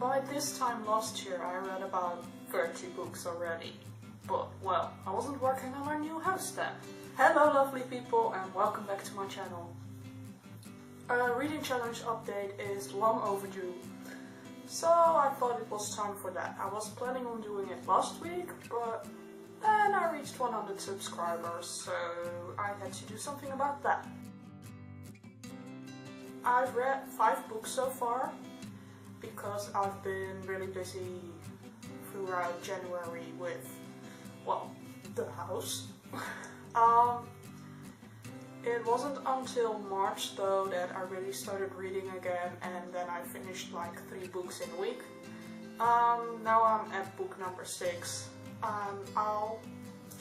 By this time last year I read about 30 books already. But, well, I wasn't working on our new house then. Hello lovely people and welcome back to my channel. A reading challenge update is long overdue. So I thought it was time for that. I was planning on doing it last week, but then I reached 100 subscribers, so I had to do something about that. I've read 5 books so far, because I've been really busy throughout January with, well, the house. It wasn't until March though that I really started reading again, and then I finished like 3 books in a week. Now I'm at book number 6. I'll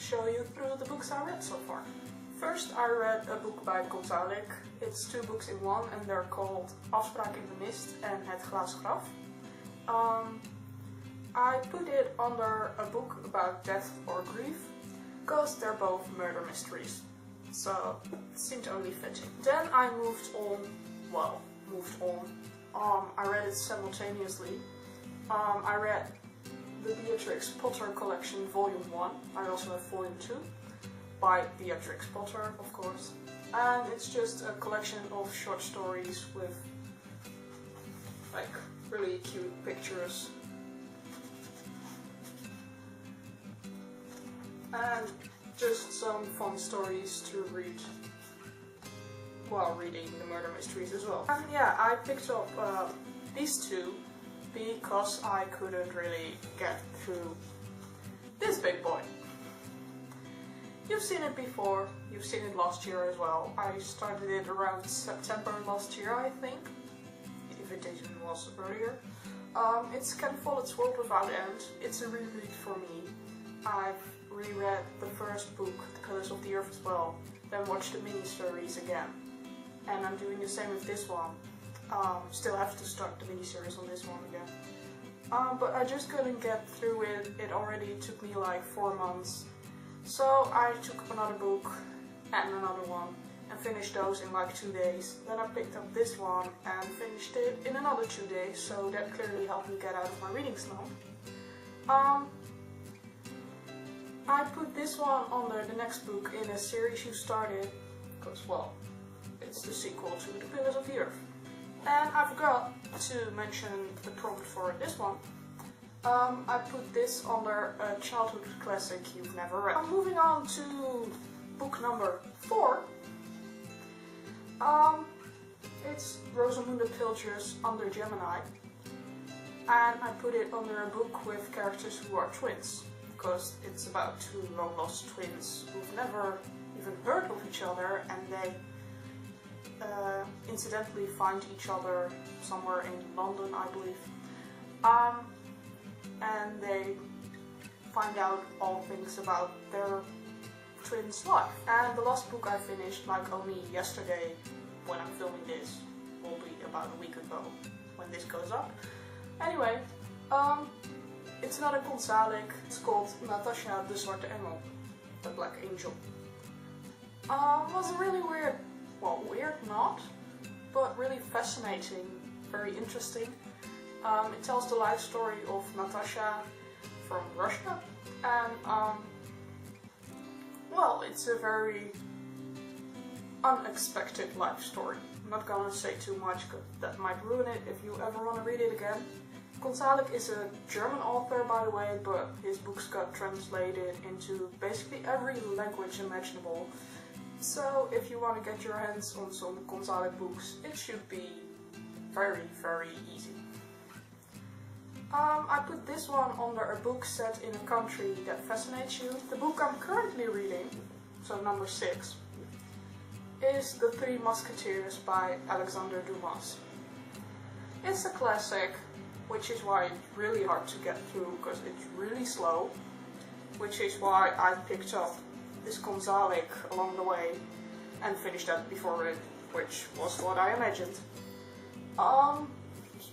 show you through the books I read so far. First I read a book by Gonzalez. It's 2 books in one and they're called Afspraak in de Mist and Het Glazen Graf. I put it under a book about death or grief because they're both murder mysteries. So it seemed only fitting. Then I moved on. I read it simultaneously. I read the Beatrix Potter Collection Volume 1. I also have Volume 2 by Beatrix Potter, of course. And it's just a collection of short stories with like really cute pictures. And just some fun stories to read while reading the murder mysteries as well. And yeah, I picked up these 2 because I couldn't really get through this big boy. You've seen it before, you've seen it last year as well. I started it around September last year, I think, if it even was earlier. It's Ken Follett's World Without End. It's a reread for me. I've reread the first book, The Colors of the Earth, as well, then watched the miniseries again. And I'm doing the same with this one. Still have to start the miniseries on this one again. But I just couldn't get through it. It already took me like 4 months. So I took up another book and another one and finished those in like 2 days. Then I picked up this one and finished it in another 2 days, so that clearly helped me get out of my reading slump. I put this one under the next book in a series you started, because, well, it's the sequel to The Pillars of the Earth. And I forgot to mention the prompt for this one. I put this under a childhood classic you've never read. Moving on to book number 4. It's Rosamunde Pilcher's Under Gemini. And I put it under a book with characters who are twins, because it's about 2 long-lost twins who've never even heard of each other, and they incidentally find each other somewhere in London, I believe. And they find out all things about their twins' life. And the last book I finished like only yesterday when I'm filming this, will be about a week ago when this goes up. Anyway, it's not a Gonzalez, it's called Natasha de Zwarte Engel, the Black Angel. Was really weird, well, weird not, but really fascinating, very interesting. It tells the life story of Natasha from Russia, and well, it's a very unexpected life story. I'm not gonna say too much because that might ruin it if you ever want to read it again. Gonzalez is a German author, by the way, but his books got translated into basically every language imaginable. So if you want to get your hands on some Gonzalez books, it should be very, very easy. I put this one under a book set in a country that fascinates you. The book I'm currently reading, so number 6, is The Three Musketeers by Alexander Dumas. It's a classic, which is why it's really hard to get through, because it's really slow, which is why I picked up this Gonzalez along the way and finished that before it, which was what I imagined.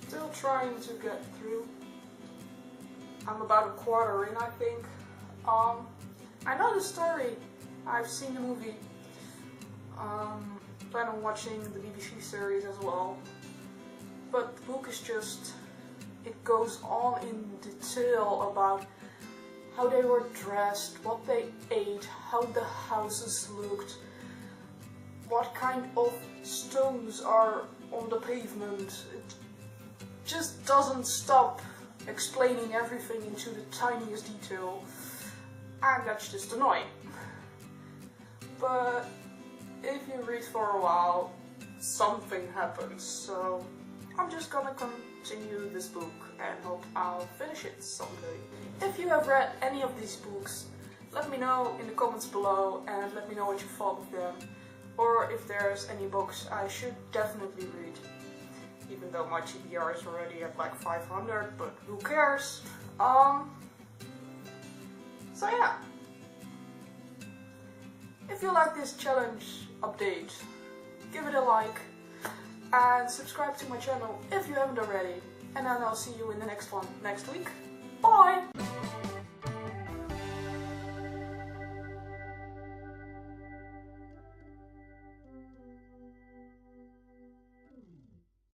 Still trying to get through. I'm about a quarter in, I think. I know the story, I've seen the movie, plan on watching the BBC series as well, but the book is just it goes on in detail about how they were dressed, what they ate, how the houses looked, what kind of stones are on the pavement. It just doesn't stop explaining everything into the tiniest detail, and that's just annoying. But if you read for a while, something happens, so I'm just gonna continue this book and hope I'll finish it someday. If you have read any of these books, let me know in the comments below and let me know what you thought of them, or if there's any books I should definitely read. Even though my TBR is already at like 500, but who cares? So yeah. If you like this challenge update, give it a like and subscribe to my channel if you haven't already. And then I'll see you in the next one next week. Bye!